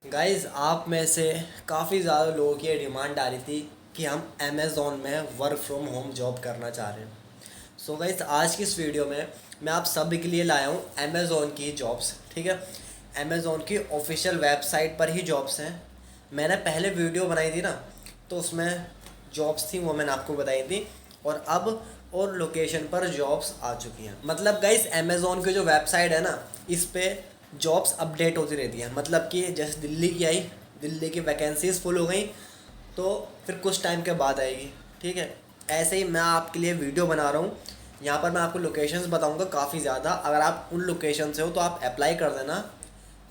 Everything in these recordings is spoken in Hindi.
गाइस, आप में से काफ़ी ज़्यादा लोगों की ये डिमांड आ रही थी कि हम अमेज़ॉन में वर्क फ्रॉम होम जॉब करना चाह रहे हैं। सो गाइस, आज की इस वीडियो में मैं आप सभी के लिए लाया हूँ अमेज़ॉन की जॉब्स। ठीक है, अमेज़ॉन की ऑफिशियल वेबसाइट पर ही जॉब्स हैं। मैंने पहले वीडियो बनाई थी ना, तो उसमें जॉब्स थी वो मैंने आपको बताई थी। और अब और लोकेशन पर जॉब्स आ चुकी हैं। मतलब गाइस, अमेज़ॉन की जो वेबसाइट है ना, इस पे जॉब्स अपडेट होती रहती हैं। मतलब कि जैसे दिल्ली की आई, दिल्ली की वैकेंसीज फुल हो गई तो फिर कुछ टाइम के बाद आएगी। ठीक है, ऐसे ही मैं आपके लिए वीडियो बना रहा हूँ। यहाँ पर मैं आपको लोकेशंस बताऊँगा काफ़ी ज़्यादा। अगर आप उन लोकेशन से हो तो आप अप्लाई कर देना।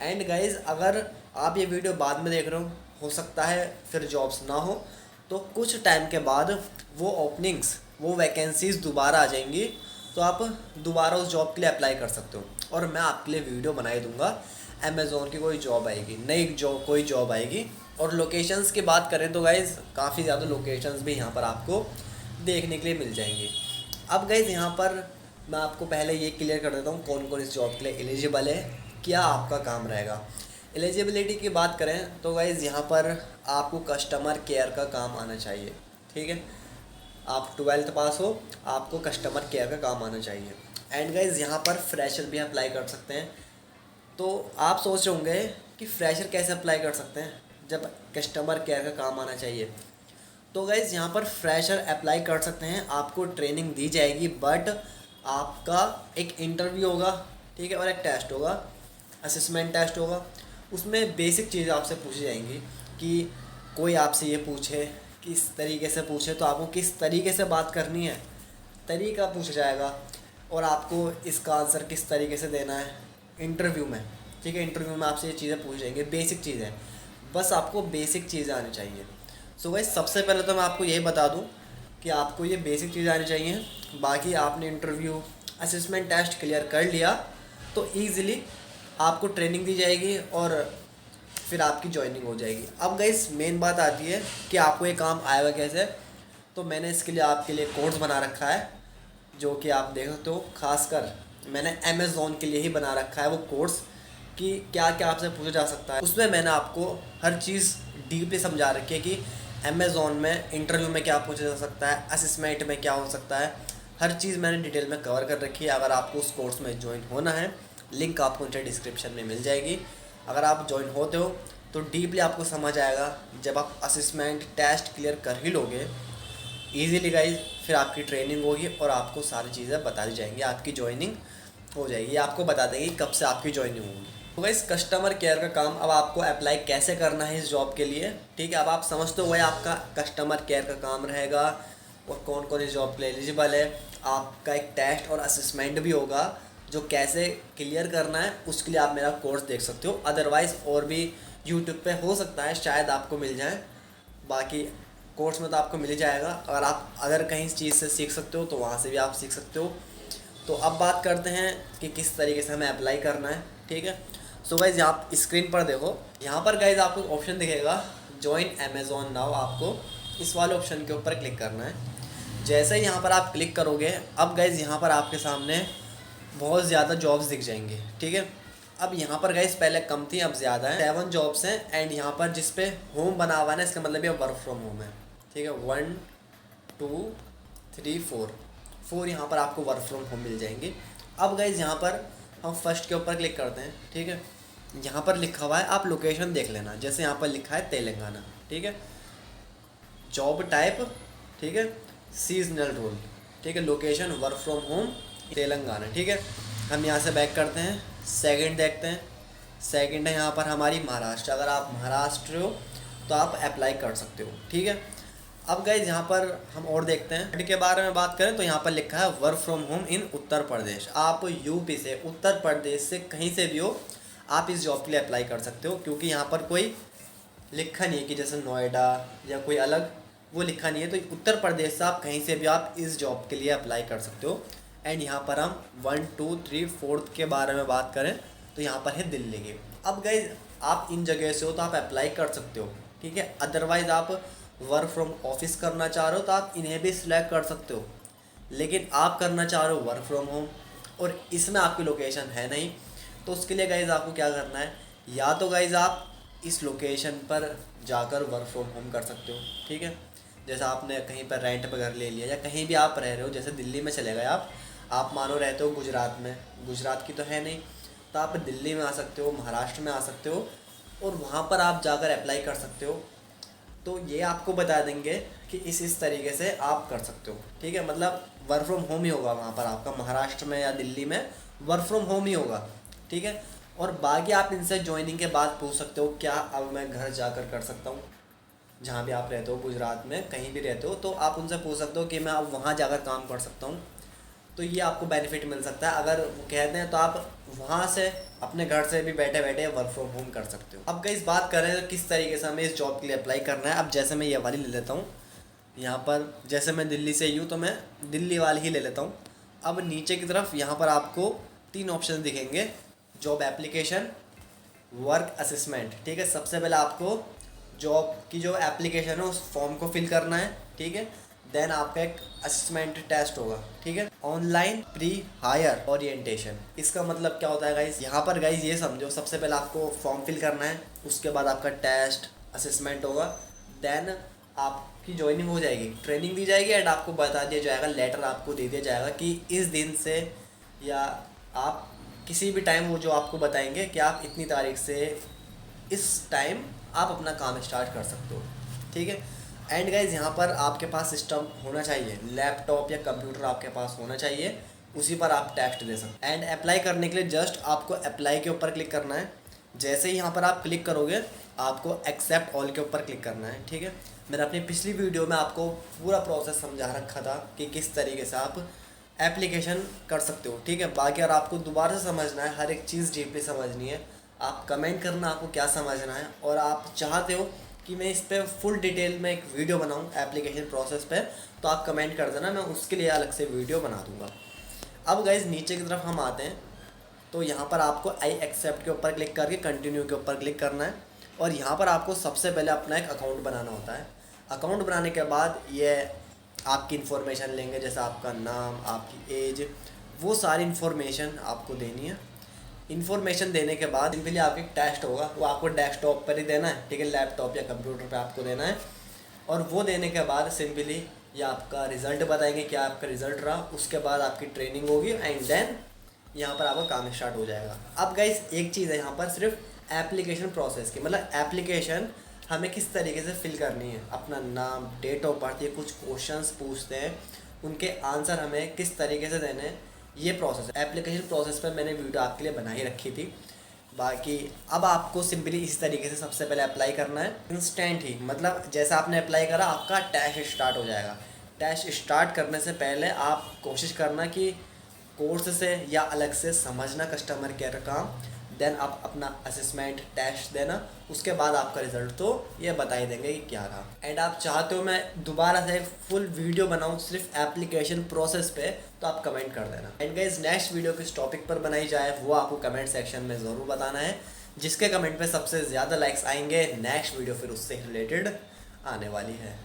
एंड गाइज, अगर आप ये वीडियो बाद में देख रहे हो सकता है फिर जॉब्स ना हो, तो कुछ टाइम के बाद वो ओपनिंग्स, वो वैकेंसीज दोबारा आ जाएंगी, तो आप दोबारा उस जॉब के लिए अप्लाई कर सकते हो। और मैं आपके लिए वीडियो बना ही दूंगा। अमेज़ोन की कोई जॉब आएगी, नई जॉब, कोई जॉब आएगी। और लोकेशंस की बात करें तो गाइज़, काफ़ी ज़्यादा लोकेशंस भी यहाँ पर आपको देखने के लिए मिल जाएंगी। अब गाइज़, यहाँ पर मैं आपको पहले ये क्लियर कर देता हूँ कौन कौन इस जॉब के लिए एलिजिबल है, क्या आपका काम रहेगा। एलिजिबिलिटी की बात करें तो गाइज़, यहाँ पर आपको कस्टमर केयर का काम आना चाहिए। ठीक है, आप 12th पास हो, आपको कस्टमर केयर का काम आना चाहिए। एंड गाइज, यहाँ पर फ्रेशर भी अप्लाई कर सकते हैं। तो आप सोच रहे होंगे कि फ्रेशर कैसे अप्लाई कर सकते हैं जब कस्टमर केयर का काम आना चाहिए। तो गाइज, यहाँ पर फ्रेशर अप्लाई कर सकते हैं। आपको ट्रेनिंग दी जाएगी, बट आपका एक इंटरव्यू होगा, ठीक है, और एक टेस्ट होगा, असेसमेंट टेस्ट होगा। उसमें बेसिक चीज़ आपसे पूछी जाएंगी कि कोई आपसे ये पूछे, किस तरीके से पूछे तो आपको किस तरीके से बात करनी है, तरीका पूछा जाएगा। और आपको इसका आंसर किस तरीके से देना है इंटरव्यू में। ठीक है, इंटरव्यू में आपसे ये चीज़ें पूछ जाएंगे, बेसिक चीज़ें। बस आपको बेसिक चीज़ें आनी चाहिए। सो गाइस, सबसे पहले तो मैं आपको यही बता दूं कि आपको ये बेसिक चीज़ आनी चाहिए। बाकी आपने इंटरव्यू, असेसमेंट टेस्ट क्लियर कर लिया तो ईज़िली आपको ट्रेनिंग दी जाएगी और फिर आपकी जॉइनिंग हो जाएगी। अब गाइस, मेन बात आती है कि आपको ये काम आएगा कैसे। तो मैंने इसके लिए आपके लिए कोर्स बना रखा है, जो कि आप देख सकते हो। खासकर मैंने अमेज़ॉन के लिए ही बना रखा है वो कोर्स, कि क्या क्या आपसे पूछा जा सकता है। उसमें मैंने आपको हर चीज़ डीपली समझा रखी है कि अमेज़ॉन में इंटरव्यू में क्या पूछा जा सकता है, असेसमेंट में क्या हो सकता है। हर चीज़ मैंने डिटेल में कवर कर रखी है। अगर आपको उस कोर्स में ज्वाइन होना है, लिंक आपको नीचे डिस्क्रिप्शन में मिल जाएगी। अगर आप ज्वाइन होते हो तो डीपली आपको समझ आएगा। जब आप असेसमेंट टेस्ट क्लियर कर ही लोगे ईजीली गाइज, फिर आपकी ट्रेनिंग होगी और आपको सारी चीज़ें बता दी जाएंगी, आपकी ज्वाइनिंग हो जाएगी। आपको बता देंगे कब से आपकी ज्वाइनिंग होगी। तो गाइस, कस्टमर केयर का काम अब आपको अप्लाई कैसे करना है इस जॉब के लिए। ठीक है, अब आप समझते हो वही आपका कस्टमर केयर का काम रहेगा और कौन कौन इस जॉब के लिए एलिजिबल है। आपका एक टेस्ट और असेसमेंट भी होगा जो कैसे क्लियर करना है, उसके लिए आप मेरा कोर्स देख सकते हो। अदरवाइज़ और भी यूट्यूब पे हो सकता है शायद आपको मिल जाए। बाकी कोर्स में तो आपको मिल ही जाएगा। अगर आप अगर कहीं इस चीज़ से सीख सकते हो तो वहाँ से भी आप सीख सकते हो। तो अब बात करते हैं कि किस तरीके से हमें अप्लाई करना है। ठीक है, सो गाइज, आप स्क्रीन पर देखो। यहाँ पर गाइज आपको ऑप्शन दिखेगा ज्वाइन अमेज़ॉन नाउ। आपको इस वाले ऑप्शन के ऊपर क्लिक करना है। जैसे ही यहाँ पर आप क्लिक करोगे, अब गाइज यहाँ पर आपके सामने बहुत ज़्यादा जॉब्स दिख जाएंगे। ठीक है, अब यहाँ पर गाइज पहले कम थी, अब ज़्यादा है, 7 जॉब्स हैं। एंड यहाँ पर जिस पे होम बना हुआ है ना, इसका मतलब ये वर्क फ्रॉम होम है। ठीक है, 1 2 3 4 यहाँ पर आपको वर्क फ्रॉम होम मिल जाएंगे। अब गाइज यहाँ पर हम फर्स्ट के ऊपर क्लिक करते हैं। ठीक है, यहाँ पर लिखा हुआ है, आप लोकेशन देख लेना। जैसे यहाँ पर लिखा है तेलंगाना। ठीक है, जॉब टाइप, ठीक है, सीजनल रोल, ठीक है, location work from home Telangana. ठीक है, हम यहाँ से बैक करते हैं, सेकंड देखते हैं। सेकंड है यहाँ पर हमारी महाराष्ट्र। अगर आप महाराष्ट्र हो तो आप अप्लाई कर सकते हो। ठीक है, अब गाइज यहाँ पर हम और देखते हैं। थर्ड के बारे में बात करें तो यहाँ पर लिखा है work from home in Uttar Pradesh. आप यूपी से, उत्तर प्रदेश से कहीं से भी हो, आप इस जॉब के लिए अप्लाई कर सकते हो। क्योंकि यहाँ पर कोई लिखा नहीं है कि जैसे नोएडा या कोई अलग, वो लिखा नहीं है। तो उत्तर प्रदेश से आप कहीं से भी आप इस जॉब के लिए अप्लाई कर सकते हो। एंड यहाँ पर हम 1 2 3 4 के बारे में बात करें तो यहाँ पर है दिल्ली के। अब गाइज, आप इन जगह से हो तो आप अप्लाई कर सकते हो। ठीक है, अदरवाइज़ आप वर्क फ्रॉम ऑफिस करना चाह रहे हो तो आप इन्हें भी सिलेक्ट कर सकते हो। लेकिन आप करना चाह रहे हो वर्क फ्रॉम होम और इसमें आपकी लोकेशन है नहीं, तो उसके लिए गाइज़ आपको क्या करना है, या तो गाइज़ आप इस लोकेशन पर जाकर वर्क फ्रॉम होम कर सकते हो। ठीक है, जैसे आपने कहीं पर रेंट पर घर ले लिया या कहीं भी आप रह रहे हो, जैसे दिल्ली में चले गए आप मानो रहते हो गुजरात में, गुजरात की तो है नहीं, तो आप दिल्ली में आ सकते हो, महाराष्ट्र में आ सकते हो और वहाँ पर आप जाकर अप्लाई कर सकते हो। तो ये आपको बता देंगे कि इस तरीके से आप कर सकते हो। ठीक है, मतलब वर्क फ्रॉम होम ही होगा वहाँ पर आपका, महाराष्ट्र में या दिल्ली में वर्क फ्रॉम होम ही होगा। ठीक है, और बाकी आप इनसे ज्वाइनिंग के बाद पूछ सकते हो क्या अब मैं घर जाकर कर सकता हूँ, जहाँ भी आप रहते हो, गुजरात में कहीं भी रहते हो, तो आप उनसे पूछ सकते हो कि मैं अब वहाँ जाकर काम कर सकता हूँ। तो ये आपको बेनिफिट मिल सकता है। अगर वो कहते हैं तो आप वहाँ से अपने घर से भी बैठे बैठे वर्क फ्रॉम होम कर सकते हो। अब इस बात करें तो किस तरीके से हमें इस जॉब के लिए अप्लाई करना है। अब जैसे मैं ये वाली ले लेता हूँ, यहाँ पर जैसे मैं दिल्ली से ही हूँ तो मैं दिल्ली वाली ही ले लेता हूँ। अब नीचे की तरफ यहाँ पर आपको 3 ऑप्शन दिखेंगे, जॉब एप्लीकेशन, वर्क असेसमेंट। ठीक है, सबसे पहले आपको जॉब की जो एप्लीकेशन है उस फॉर्म को फिल करना है। ठीक है, देन आपका एक असेसमेंट टेस्ट होगा। ठीक है, ऑनलाइन प्री हायर ओरिएंटेशन। इसका मतलब क्या होता है गाइज, यहाँ पर गाइज ये समझो, सबसे पहले आपको फॉर्म फिल करना है, उसके बाद आपका टेस्ट असेसमेंट होगा, देन आपकी ज्वाइनिंग हो जाएगी, ट्रेनिंग दी जाएगी एंड आपको बता दिया जाएगा, लेटर आपको दे दिया जाएगा कि इस दिन से या आप किसी भी टाइम वो जो आपको बताएंगे कि आप इतनी तारीख से इस टाइम आप अपना काम स्टार्ट कर सकते हो। ठीक है, एंड गाइज यहाँ पर आपके पास सिस्टम होना चाहिए, लैपटॉप या कंप्यूटर आपके पास होना चाहिए, उसी पर आप टेस्ट दे सकते हैं। एंड अप्लाई करने के लिए जस्ट आपको अप्लाई के ऊपर क्लिक करना है। जैसे ही यहाँ पर आप क्लिक करोगे आपको एक्सेप्ट ऑल के ऊपर क्लिक करना है। ठीक है, मैंने अपनी पिछली वीडियो में आपको पूरा प्रोसेस समझा रखा था कि किस तरीके से आप एप्लीकेशन कर सकते हो। ठीक है, बाकी अगर आपको दोबारा से समझना है, हर एक चीज़ डीपली समझनी है, आप कमेंट करना आपको क्या समझना है, और आप चाहते हो कि मैं इस पर फुल डिटेल में एक वीडियो बनाऊं एप्लीकेशन प्रोसेस पे, तो आप कमेंट कर देना, मैं उसके लिए अलग से वीडियो बना दूंगा। अब गाइज नीचे की तरफ हम आते हैं, तो यहाँ पर आपको आई एक्सेप्ट के ऊपर क्लिक करके कंटिन्यू के ऊपर क्लिक करना है, और यहाँ पर आपको सबसे पहले अपना एक अकाउंट बनाना होता है। अकाउंट बनाने के बाद ये आपकी इन्फॉर्मेशन लेंगे, जैसे आपका नाम, आपकी एज, वो सारी इन्फॉर्मेशन आपको देनी है। इन्फॉर्मेशन देने के बाद सिंपली आपका एक टेस्ट होगा, वो आपको डेस्कटॉप पर ही देना है। ठीक है, लैपटॉप या कंप्यूटर पे आपको देना है, और वो देने के बाद सिंपली ये आपका रिज़ल्ट बताएंगे क्या आपका रिज़ल्ट रहा, उसके बाद आपकी ट्रेनिंग होगी एंड देन यहाँ पर आपका काम स्टार्ट हो जाएगा। अब गाइस एक चीज़ है यहाँ पर सिर्फ एप्लीकेशन प्रोसेस की, मतलब एप्लीकेशन हमें किस तरीके से फिल करनी है, अपना नाम, डेट ऑफ बर्थ, ये कुछ क्वेश्चंस पूछते हैं, उनके आंसर हमें किस तरीके से देने हैं, ये प्रोसेस एप्लीकेशन प्रोसेस पर मैंने वीडियो आपके लिए बनाई रखी थी। बाकी अब आपको सिंपली इसी तरीके से सबसे पहले अप्लाई करना है, इंस्टेंट ही, मतलब जैसा आपने अप्लाई करा आपका टेस्ट स्टार्ट हो जाएगा। टेस्ट स्टार्ट करने से पहले आप कोशिश करना कि कोर्स से या अलग से समझना कस्टमर केयर का, देन आप अपना असेसमेंट टेस्ट देना, उसके बाद आपका रिजल्ट तो ये बता ही देंगे कि क्या रहा। एंड आप चाहते हो मैं दोबारा से फुल वीडियो बनाऊं सिर्फ एप्लीकेशन प्रोसेस पे, तो आप कमेंट कर देना। एंड गाइस नेक्स्ट वीडियो किस टॉपिक पर बनाई जाए वो आपको कमेंट सेक्शन में ज़रूर बताना है, जिसके कमेंट पे सबसे ज़्यादा लाइक्स आएंगे नेक्स्ट वीडियो फिर उससे रिलेटेड आने वाली है।